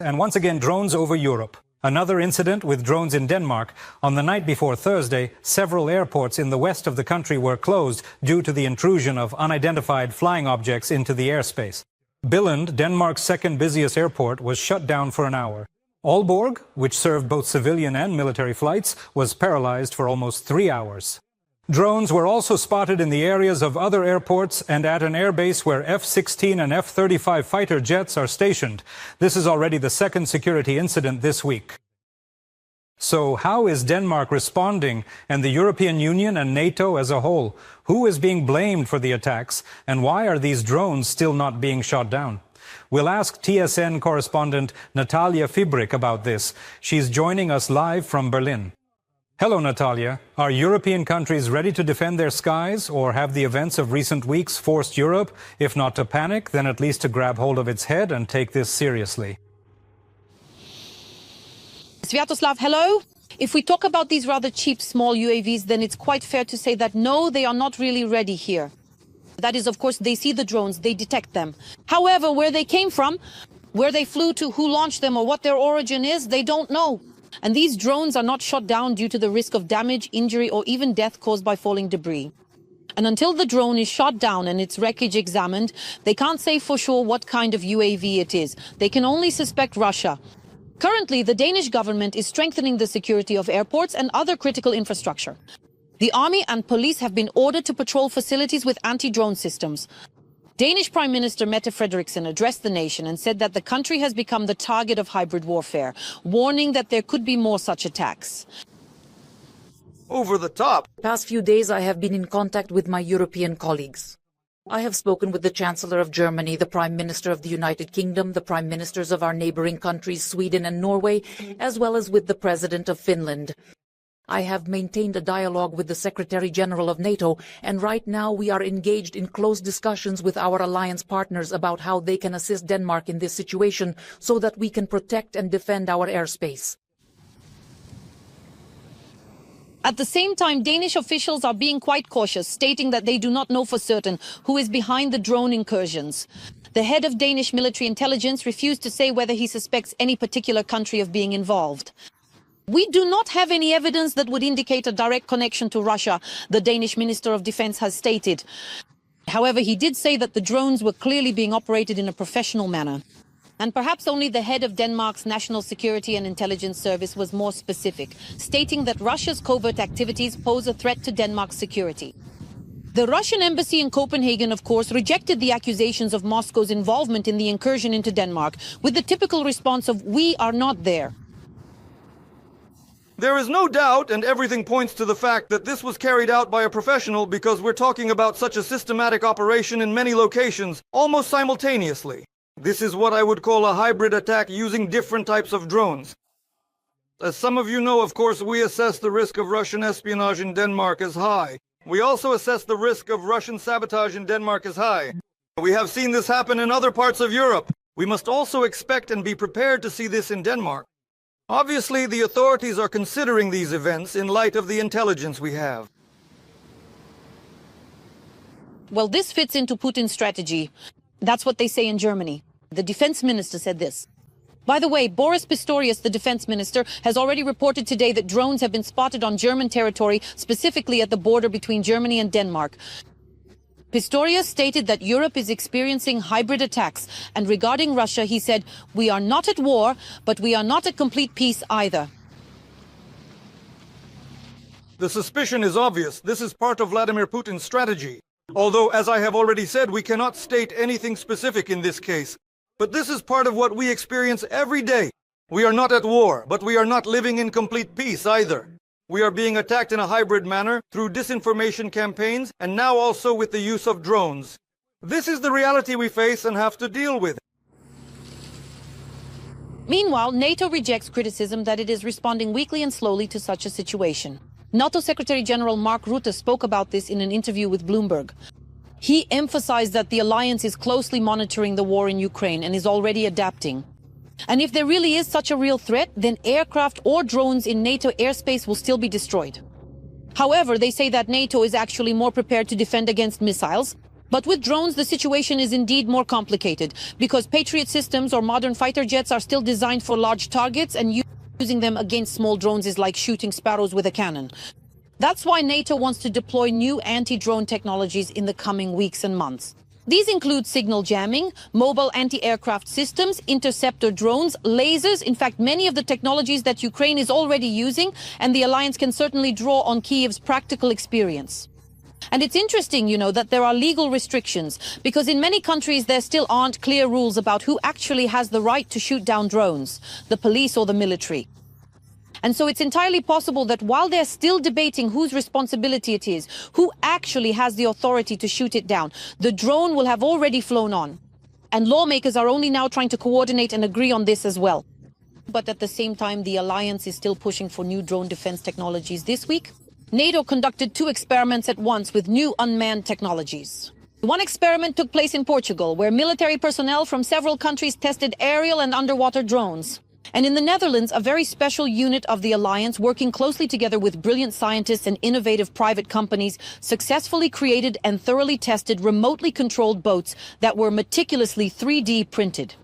And once again, drones over Europe. Another incident with drones in Denmark. On the night before Thursday, several airports in the west of the country were closed due to the intrusion of unidentified flying objects into the airspace. Billund, Denmark's second busiest airport, was shut down for an hour. Aalborg, which served both civilian and military flights, was paralyzed for almost 3 hours. Drones were also spotted in the areas of other airports and at an airbase where F-16 and F-35 fighter jets are stationed. This is already the second security incident this week. So how is Denmark responding, and the European Union and NATO as a whole? Who is being blamed for the attacks, and why are these drones still not being shot down? We'll ask TSN correspondent Natalia Fibrig about this. She's joining us live from Berlin. Hello, Natalia. Are European countries ready to defend their skies, or have the events of recent weeks forced Europe, if not to panic, then at least to grab hold of its head and take this seriously? Sviatoslav, hello. If we talk about these rather cheap small UAVs, then it's quite fair to say that no, they are not really ready here. That is, of course, they see the drones, they detect them. However, where they came from, where they flew to, who launched them, or what their origin is, they don't know. And these drones are not shot down due to the risk of damage, injury, or even death caused by falling debris. And until the drone is shot down and its wreckage examined, they can't say for sure what kind of UAV it is. They can only suspect Russia. Currently, the Danish government is strengthening the security of airports and other critical infrastructure. The army and police have been ordered to patrol facilities with anti-drone systems. Danish Prime Minister Mette Frederiksen addressed the nation and said that the country has become the target of hybrid warfare, warning that there could be more such attacks. Over the top. Past few days I have been in contact with my European colleagues. I have spoken with the Chancellor of Germany, the Prime Minister of the United Kingdom, the Prime Ministers of our neighboring countries, Sweden and Norway, as well as with the President of Finland. I have maintained a dialogue with the Secretary General of NATO, and right now we are engaged in close discussions with our alliance partners about how they can assist Denmark in this situation so that we can protect and defend our airspace. At the same time, Danish officials are being quite cautious, stating that they do not know for certain who is behind the drone incursions. The head of Danish military intelligence refused to say whether he suspects any particular country of being involved. We do not have any evidence that would indicate a direct connection to Russia, the Danish Minister of Defense has stated. However, he did say that the drones were clearly being operated in a professional manner. And perhaps only the head of Denmark's National Security and Intelligence Service was more specific, stating that Russia's covert activities pose a threat to Denmark's security. The Russian embassy in Copenhagen, of course, rejected the accusations of Moscow's involvement in the incursion into Denmark, with the typical response of, "We are not there." There is no doubt, and everything points to the fact that this was carried out by a professional, because we're talking about such a systematic operation in many locations, almost simultaneously. This is what I would call a hybrid attack using different types of drones. As some of you know, of course, we assess the risk of Russian espionage in Denmark as high. We also assess the risk of Russian sabotage in Denmark as high. We have seen this happen in other parts of Europe. We must also expect and be prepared to see this in Denmark. Obviously, the authorities are considering these events in light of the intelligence we have. Well, this fits into Putin's strategy. That's what they say in Germany. The defense minister said this. By the way, Boris Pistorius, the defense minister, has already reported today that drones have been spotted on German territory, specifically at the border between Germany and Denmark. Pistorius stated that Europe is experiencing hybrid attacks, and regarding Russia, he said, "We are not at war, but we are not at complete peace either." The suspicion is obvious. This is part of Vladimir Putin's strategy. Although, as I have already said, we cannot state anything specific in this case. But this is part of what we experience every day. We are not at war, but we are not living in complete peace either. We are being attacked in a hybrid manner through disinformation campaigns and now also with the use of drones. This is the reality we face and have to deal with. Meanwhile, NATO rejects criticism that it is responding weakly and slowly to such a situation. NATO Secretary General Mark Rutte spoke about this in an interview with Bloomberg. He emphasized that the alliance is closely monitoring the war in Ukraine and is already adapting. And if there really is such a real threat, then aircraft or drones in NATO airspace will still be destroyed. However, they say that NATO is actually more prepared to defend against missiles, But with drones, the situation is indeed more complicated because Patriot systems or modern fighter jets are still designed for large targets, and using them against small drones is like shooting sparrows with a cannon. That's why NATO wants to deploy new anti-drone technologies in the coming weeks and months. These include signal jamming, mobile anti-aircraft systems, interceptor drones, lasers, in fact, many of the technologies that Ukraine is already using, and the alliance can certainly draw on Kyiv's practical experience. And it's interesting, that there are legal restrictions, because in many countries there still aren't clear rules about who actually has the right to shoot down drones, the police or the military. And so it's entirely possible that while they're still debating whose responsibility it is, who actually has the authority to shoot it down, the drone will have already flown on. And lawmakers are only now trying to coordinate and agree on this as well. But at the same time, the alliance is still pushing for new drone defense technologies. This week, NATO conducted 2 experiments at once with new unmanned technologies. One experiment took place in Portugal, where military personnel from several countries tested aerial and underwater drones. And in the Netherlands, a very special unit of the alliance, working closely together with brilliant scientists and innovative private companies, successfully created and thoroughly tested remotely controlled boats that were meticulously 3D printed.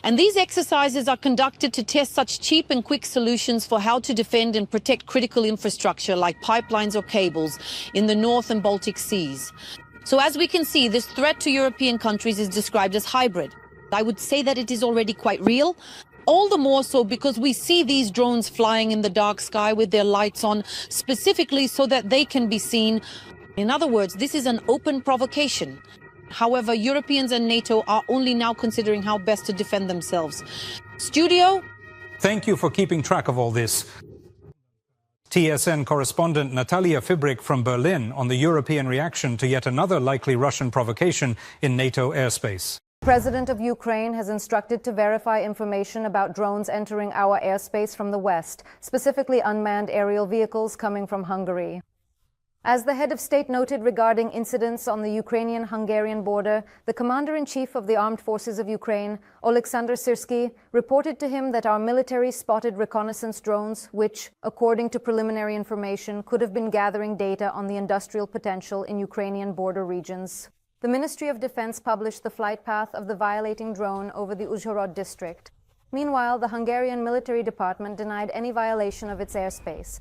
And these exercises are conducted to test such cheap and quick solutions for how to defend and protect critical infrastructure like pipelines or cables in the North and Baltic Seas. So as we can see, this threat to European countries is described as hybrid. I would say that it is already quite real. All the more so because we see these drones flying in the dark sky with their lights on, specifically so that they can be seen. In other words, this is an open provocation. However, Europeans and NATO are only now considering how best to defend themselves. Studio? Thank you for keeping track of all this. TSN correspondent Natalia Fibrig from Berlin on the European reaction to yet another likely Russian provocation in NATO airspace. The President of Ukraine has instructed to verify information about drones entering our airspace from the west, specifically unmanned aerial vehicles coming from Hungary. As the head of state noted regarding incidents on the Ukrainian-Hungarian border, the Commander-in-Chief of the Armed Forces of Ukraine, Oleksandr Syrskyi, reported to him that our military spotted reconnaissance drones, which, according to preliminary information, could have been gathering data on the industrial potential in Ukrainian border regions. The Ministry of Defense published the flight path of the violating drone over the Uzhhorod district. Meanwhile, the Hungarian military department denied any violation of its airspace.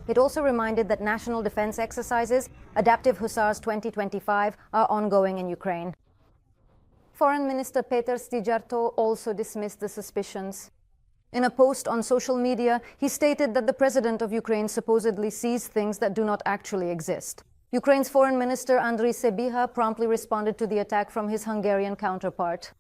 It also reminded that national defense exercises, Adaptive Hussars 2025, are ongoing in Ukraine. Foreign Minister Peter Szijjártó also dismissed the suspicions. In a post on social media, he stated that the president of Ukraine supposedly sees things that do not actually exist. Ukraine's Foreign Minister Andriy Sybiha promptly responded to the attack from his Hungarian counterpart.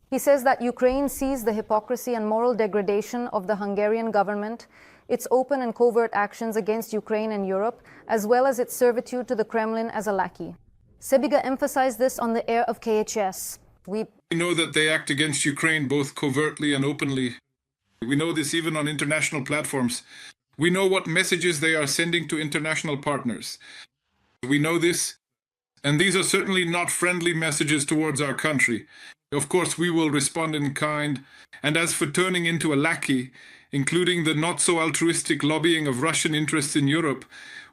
He says that Ukraine sees the hypocrisy and moral degradation of the Hungarian government, its open and covert actions against Ukraine and Europe, as well as its servitude to the Kremlin as a lackey. Sybiha emphasized this on the air of KHS. We know that they act against Ukraine both covertly and openly. We know this even on international platforms. We know what messages they are sending to international partners. We know this, and these are certainly not friendly messages towards our country. Of course, we will respond in kind. And as for turning into a lackey, including the not-so-altruistic lobbying of Russian interests in Europe,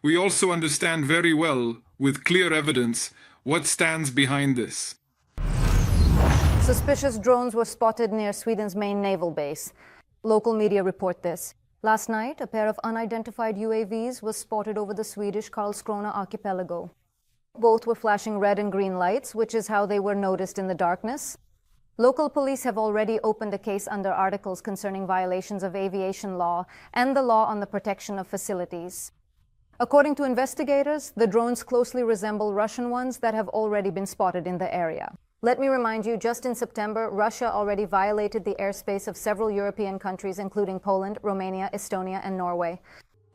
we also understand very well, with clear evidence, what stands behind this. Suspicious drones were spotted near Sweden's main naval base. Local media report this. Last night, a pair of unidentified UAVs was spotted over the Swedish Karlskrona archipelago. Both were flashing red and green lights, which is how they were noticed in the darkness. Local police have already opened a case under articles concerning violations of aviation law and the law on the protection of facilities. According to investigators, the drones closely resemble Russian ones that have already been spotted in the area. Let me remind you, just in September, Russia already violated the airspace of several European countries, including Poland, Romania, Estonia, and Norway.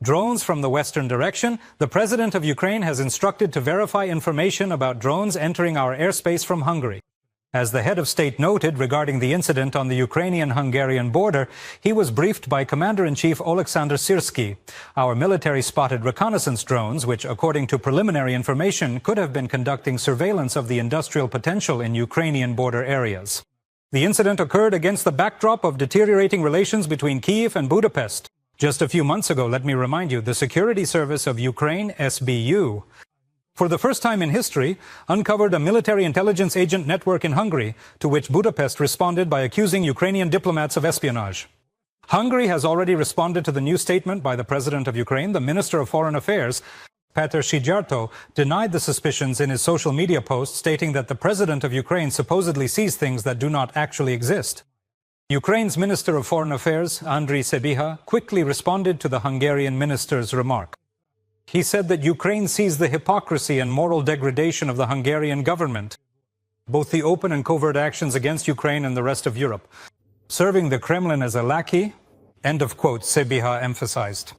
Drones from the western direction. The president of Ukraine has instructed to verify information about drones entering our airspace from Hungary. As the head of state noted regarding the incident on the Ukrainian-Hungarian border, he was briefed by Commander-in-Chief Oleksandr Syrskyi. Our military spotted reconnaissance drones, which, according to preliminary information, could have been conducting surveillance of the industrial potential in Ukrainian border areas. The incident occurred against the backdrop of deteriorating relations between Kyiv and Budapest. Just a few months ago, let me remind you, the Security Service of Ukraine, SBU, for the first time in history, uncovered a military intelligence agent network in Hungary, to which Budapest responded by accusing Ukrainian diplomats of espionage. Hungary has already responded to the new statement by the President of Ukraine. The Minister of Foreign Affairs, Péter Szijjártó, denied the suspicions in his social media post, stating that the President of Ukraine supposedly sees things that do not actually exist. Ukraine's Minister of Foreign Affairs, Andriy Sybiha, quickly responded to the Hungarian minister's remark. He said that Ukraine sees the hypocrisy and moral degradation of the Hungarian government, both the open and covert actions against Ukraine and the rest of Europe, serving the Kremlin as a lackey, end of quote, Sybiha emphasized.